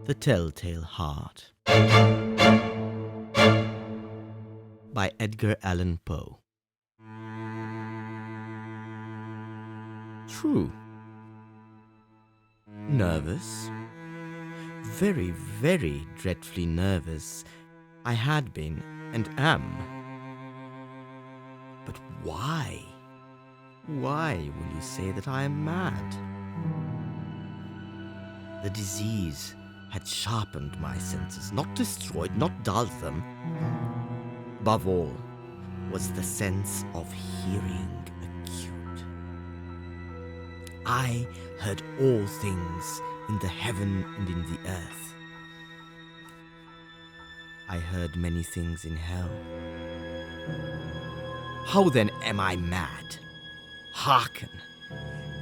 The Telltale Heart by Edgar Allan Poe. True. Nervous. Very, very dreadfully nervous. I had been and am. But why? Why will you say that I am mad? The disease had sharpened my senses, not destroyed, not dulled them. Above all was the sense of hearing acute. I heard all things in the heaven and in the earth. I heard many things in hell. How then am I mad? Hearken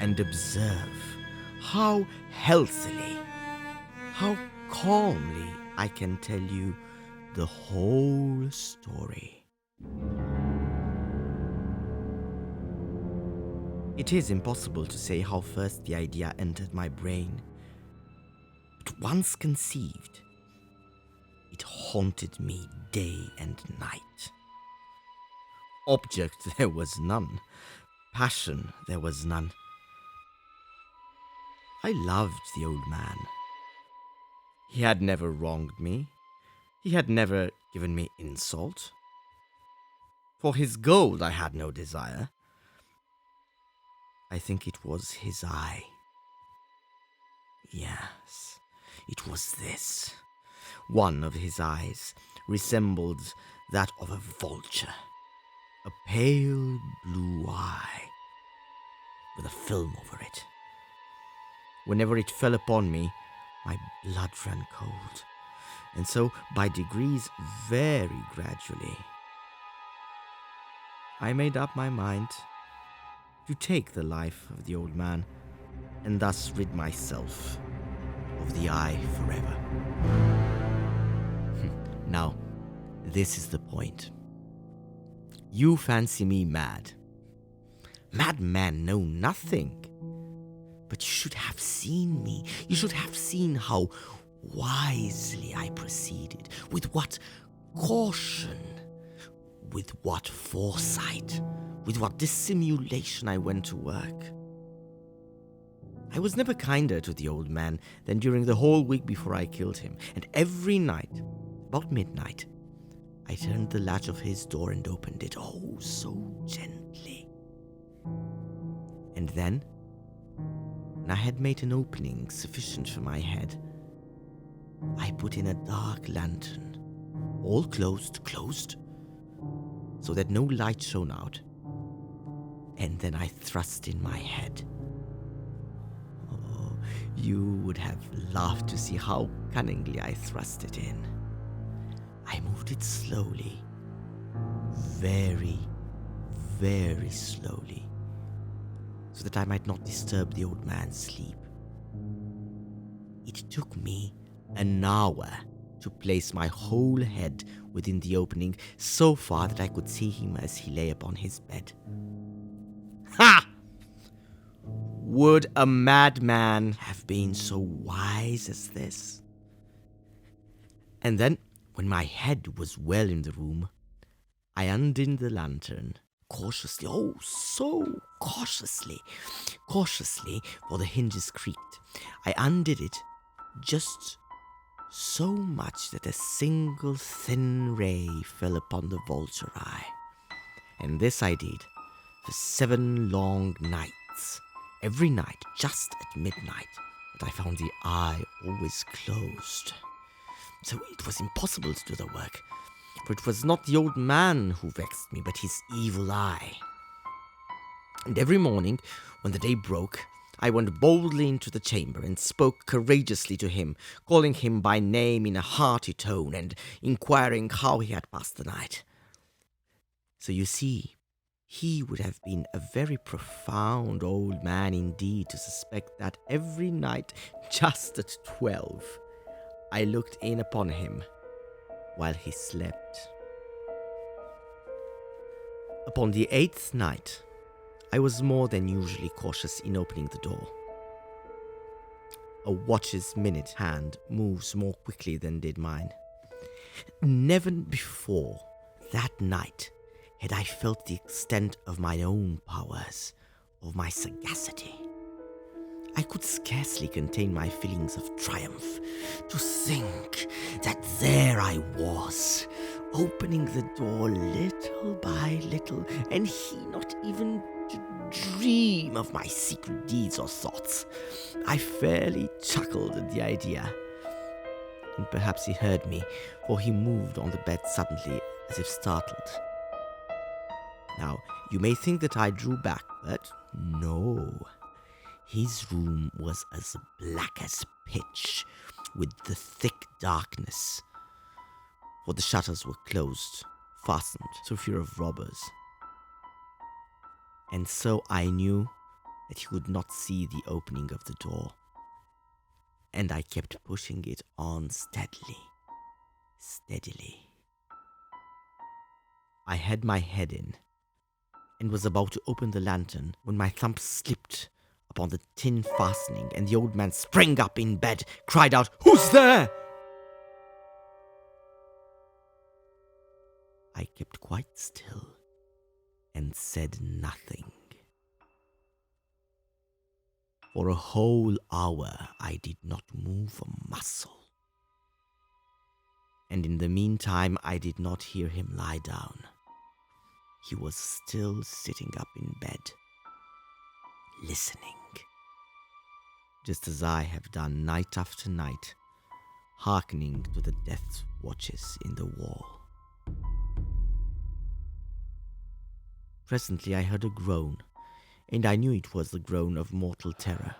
and observe how healthily, how calmly I can tell you the whole story. It is impossible to say how first the idea entered my brain, but once conceived, it haunted me day and night. Object there was none, passion there was none. I loved the old man. He had never wronged me. He had never given me insult. For his gold I had no desire. I think it was his eye. Yes, it was this. One of his eyes resembled that of a vulture, a pale blue eye with a film over it. Whenever it fell upon me, my blood ran cold, and so by degrees, very gradually, I made up my mind to take the life of the old man and thus rid myself of the eye forever. Now, this is the point. You fancy me mad. Madmen know nothing. But you should have seen me. You should have seen how wisely I proceeded, with what caution, with what foresight, with what dissimulation I went to work. I was never kinder to the old man than during the whole week before I killed him, and every night, about midnight, I turned the latch of his door and opened it, oh, so gently. And then, when I had made an opening sufficient for my head, I put in a dark lantern, all closed, so that no light shone out, and then I thrust in my head. Oh, you would have laughed to see how cunningly I thrust it in. I moved it slowly, very, very slowly, so that I might not disturb the old man's sleep. It took me an hour to place my whole head within the opening, so far that I could see him as he lay upon his bed. Ha! Would a madman have been so wise as this? And then, when my head was well in the room, I undid the lantern, cautiously, oh, so cautiously, for the hinges creaked. I undid it just so much that a single thin ray fell upon the vulture eye. And this I did for 7 long nights, every night, just at midnight, but I found the eye always closed. So it was impossible to do the work, for it was not the old man who vexed me, but his evil eye. And every morning, when the day broke, I went boldly into the chamber and spoke courageously to him, calling him by name in a hearty tone and inquiring how he had passed the night. So you see, he would have been a very profound old man indeed to suspect that every night, just at 12, I looked in upon him while he slept. Upon the 8th night, I was more than usually cautious in opening the door. A watch's minute hand moves more quickly than did mine. Never before that night had I felt the extent of my own powers, of my sagacity. I could scarcely contain my feelings of triumph. To think that there I was, opening the door little by little, and he not even to dream of my secret deeds or thoughts. I fairly chuckled at the idea. And perhaps he heard me, for he moved on the bed suddenly, as if startled. Now, you may think that I drew back, but no. His room was as black as pitch, with the thick darkness, for the shutters were closed, fastened through fear of robbers. And so I knew that he would not see the opening of the door, and I kept pushing it on steadily. I had my head in, and was about to open the lantern when my thumb slipped upon the tin fastening, and the old man sprang up in bed, cried out, "Who's there?" I kept quite still and said nothing. For a whole hour I did not move a muscle. And in the meantime I did not hear him lie down. He was still sitting up in bed, listening, just as I have done night after night, hearkening to the death watches in the wall. Presently I heard a groan, and I knew it was the groan of mortal terror.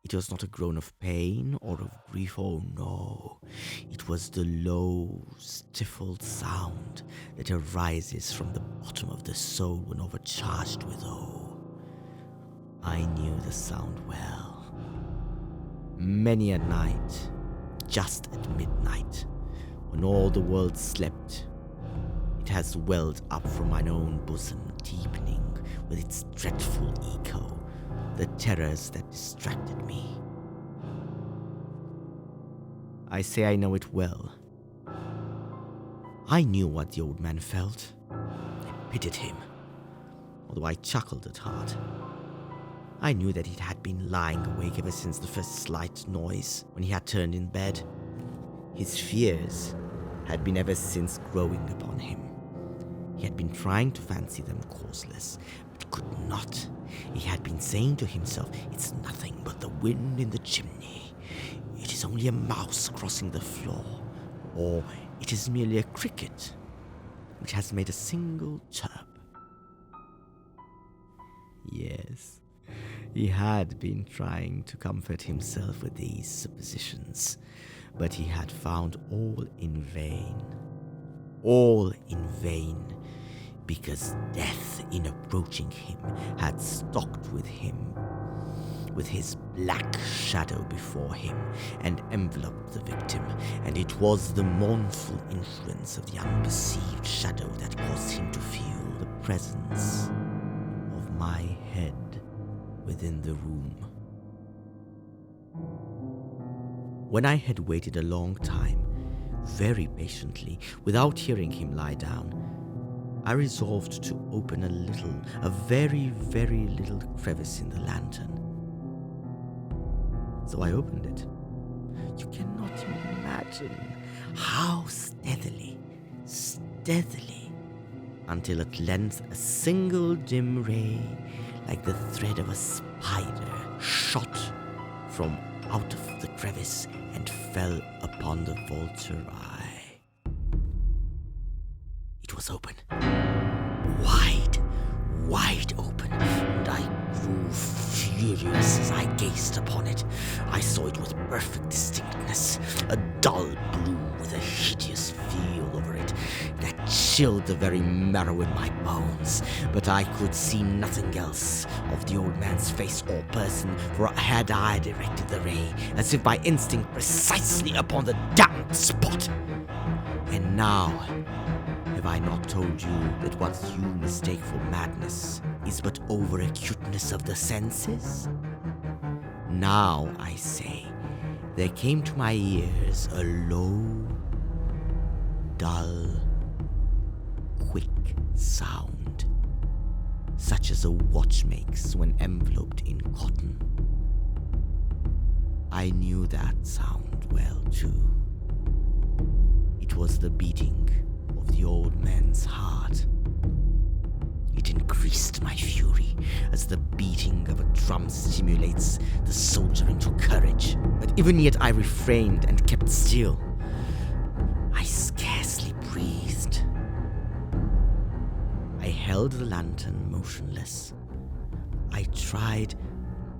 It was not a groan of pain or of grief, oh no. It was the low, stifled sound that arises from the bottom of the soul when overcharged with woe. I knew the sound well. Many a night, just at midnight, when all the world slept, it has welled up from mine own bosom, deepening with its dreadful echo the terrors that distracted me. I say I know it well. I knew what the old man felt. I pitied him, although I chuckled at heart. I knew that he had been lying awake ever since the first slight noise when he had turned in bed. His fears had been ever since growing upon him. He had been trying to fancy them causeless, but could not. He had been saying to himself, "It's nothing but the wind in the chimney. It is only a mouse crossing the floor, or it is merely a cricket which has made a single chirp." Yes, he had been trying to comfort himself with these suppositions, but he had found all in vain. All in vain, because death, in approaching him, had stalked with him, with his black shadow before him, and enveloped the victim, and it was the mournful influence of the unperceived shadow that caused him to feel the presence of my head within the room. When I had waited a long time, very patiently, without hearing him lie down, I resolved to open a very, very little crevice in the lantern. So I opened it. You cannot imagine how steadily, until at length a single dim ray, like the thread of a spider, shot from out of the crevice and fell upon the vulture eye. It was open. Wide open, and I grew furious as I gazed upon it. I saw it with perfect distinctness, a dull blue with a hideous veil over it that chilled the very marrow in my bones. But I could see nothing else of the old man's face or person, for had I directed the ray, as if by instinct, precisely upon the damned spot. And now, have I not told you that what you mistake for madness is but over-acuteness of the senses? Now, I say, there came to my ears a low, dull, quick sound, such as a watch makes when enveloped in cotton. I knew that sound well, too. It was the beating of the old man's heart. It increased my fury as the beating of a drum stimulates the soldier into courage. But even yet I refrained and kept still. I scarcely breathed. I held the lantern motionless. I tried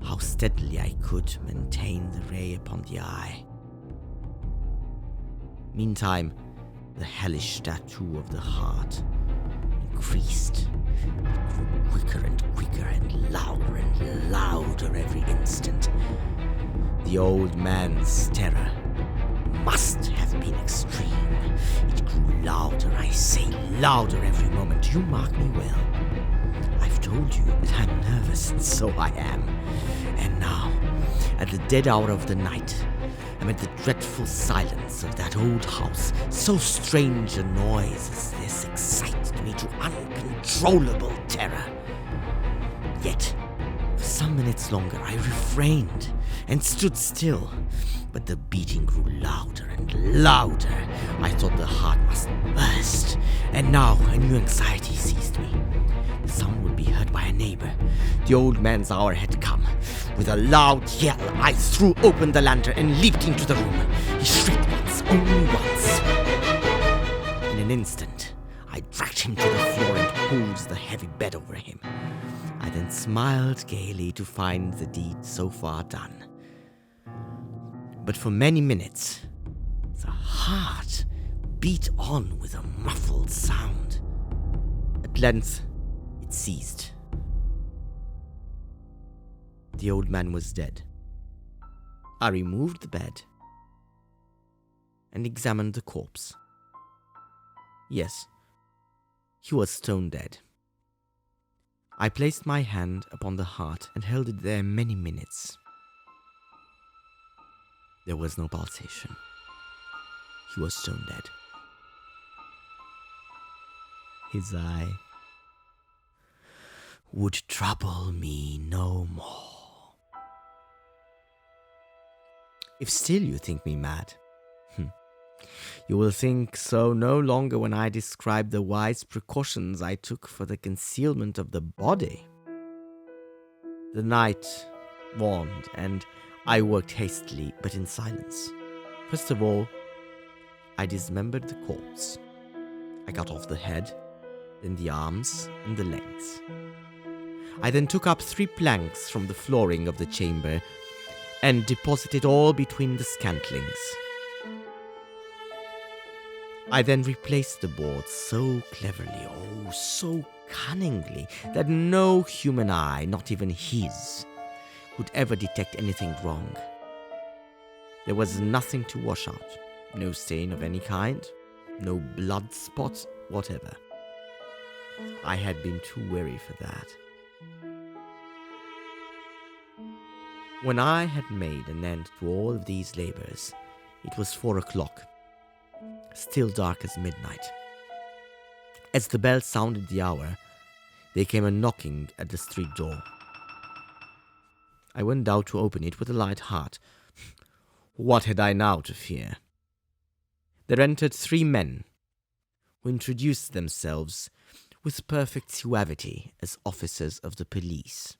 how steadily I could maintain the ray upon the eye. Meantime, the hellish tattoo of the heart increased. It grew quicker and louder every instant. The old man's terror must have been extreme. It grew louder, I say, louder every moment. You mark me well. I've told you that I'm nervous, and so I am. And now, at the dead hour of the night, amid the dreadful silence of that old house, so strange a noise as this excited me to uncontrollable terror. Yet, for some minutes longer, I refrained and stood still, but the beating grew louder and louder. I thought the heart must burst, and now a new anxiety seized me. The sound would be heard by a neighbor. The old man's hour had come. With a loud yell, I threw open the lantern and leaped into the room. He shrieked once, only once. In an instant, I dragged him to the floor and pulled the heavy bed over him. I then smiled gaily to find the deed so far done. But for many minutes, the heart beat on with a muffled sound. At length, it ceased. The old man was dead. I removed the bed and examined the corpse. Yes, he was stone dead. I placed my hand upon the heart and held it there many minutes. There was no pulsation. He was stone dead. His eye would trouble me no more. If still you think me mad, you will think so no longer when I describe the wise precautions I took for the concealment of the body. The night waned, and I worked hastily, but in silence. First of all, I dismembered the corpse. I cut off the head, then the arms and the legs. I then took up 3 planks from the flooring of the chamber and deposited all between the scantlings. I then replaced the boards so cleverly, oh, so cunningly, that no human eye, not even his, could ever detect anything wrong. There was nothing to wash out, no stain of any kind, no blood spot whatever. I had been too weary for that. When I had made an end to all of these labors, it was 4 o'clock, still dark as midnight. As the bell sounded the hour, there came a knocking at the street door. I went out to open it with a light heart. What had I now to fear? There entered 3 men, who introduced themselves with perfect suavity as officers of the police.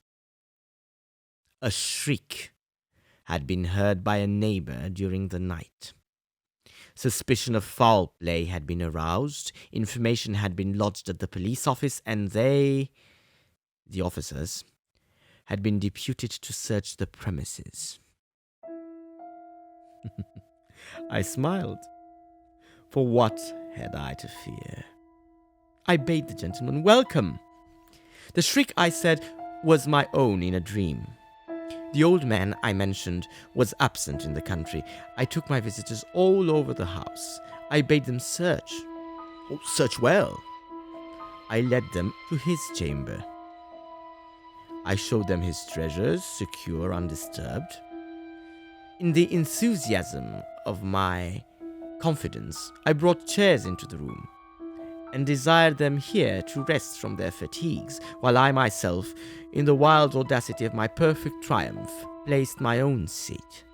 A shriek had been heard by a neighbor during the night. Suspicion of foul play had been aroused, information had been lodged at the police office, and they, the officers, had been deputed to search the premises. I smiled. For what had I to fear? I bade the gentleman welcome. The shriek, I said, was my own in a dream. The old man I mentioned was absent in the country. I took my visitors all over the house. I bade them search. Oh, search well. I led them to his chamber. I showed them his treasures, secure, undisturbed. In the enthusiasm of my confidence, I brought chairs into the room and desired them here to rest from their fatigues, while I myself, in the wild audacity of my perfect triumph, placed my own seat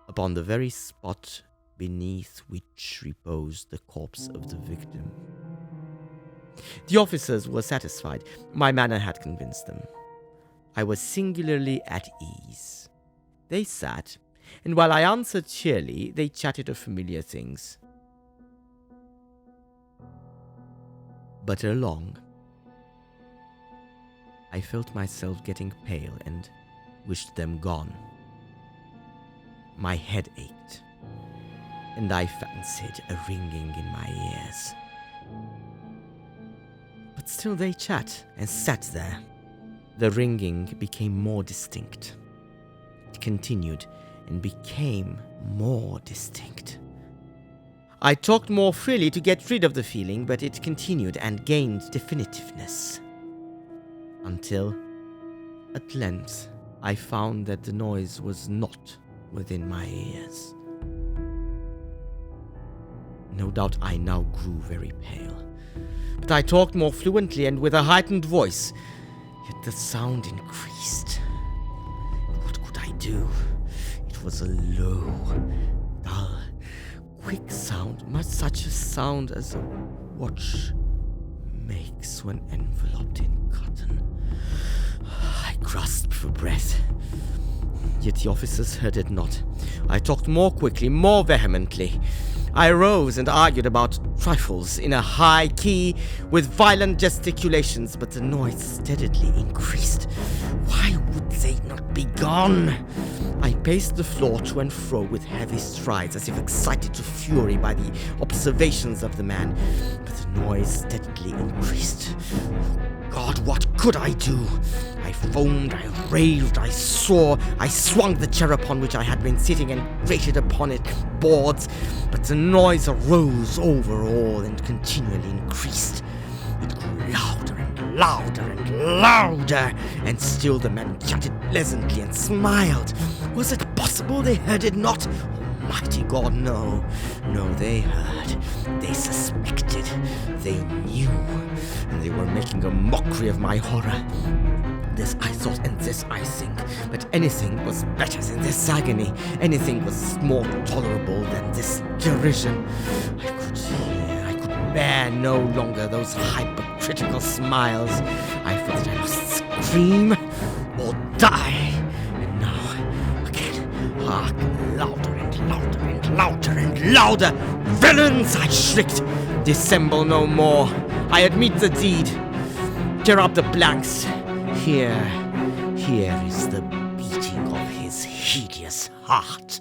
upon the very spot beneath which reposed the corpse of the victim. The officers were satisfied. My manner had convinced them. I was singularly at ease. They sat, and while I answered cheerily, they chatted of familiar things. But ere long, I felt myself getting pale and wished them gone. My head ached, and I fancied a ringing in my ears. But still they chat and sat there. The ringing became more distinct. It continued and became more distinct. I talked more freely to get rid of the feeling, but it continued and gained definitiveness. Until, at length, I found that the noise was not within my ears. No doubt I now grew very pale, but I talked more fluently and with a heightened voice, yet the sound increased. What could I do? It was a low, dull, quick sound, much such a sound as a watch makes when enveloped in cotton. I grasped for breath, yet the officers heard it not. I talked more quickly, more vehemently. I rose and argued about trifles in a high key with violent gesticulations, but the noise steadily increased. Why would they not be gone? I paced the floor to and fro with heavy strides, as if excited to fury by the observations of the man, but the noise steadily increased. God, what could I do? I foamed, I raved, I swore, I swung the chair upon which I had been sitting and grated upon it boards, but the noise arose over all and continually increased. It grew louder and louder and louder, and still the man chatted pleasantly and smiled. Was it possible they heard it not? Almighty God, no. No, they heard. They suspected. They knew. And they were making a mockery of my horror. This I thought, and this I think. But anything was better than this agony. Anything was more tolerable than this derision. I could bear no longer those hypocritical smiles. I felt that I must scream or die. And now, again, hark, louder and louder and louder and louder. Villains, I shrieked. Dissemble no more. I admit the deed. Tear up the blanks. Here is the beating of his hideous heart.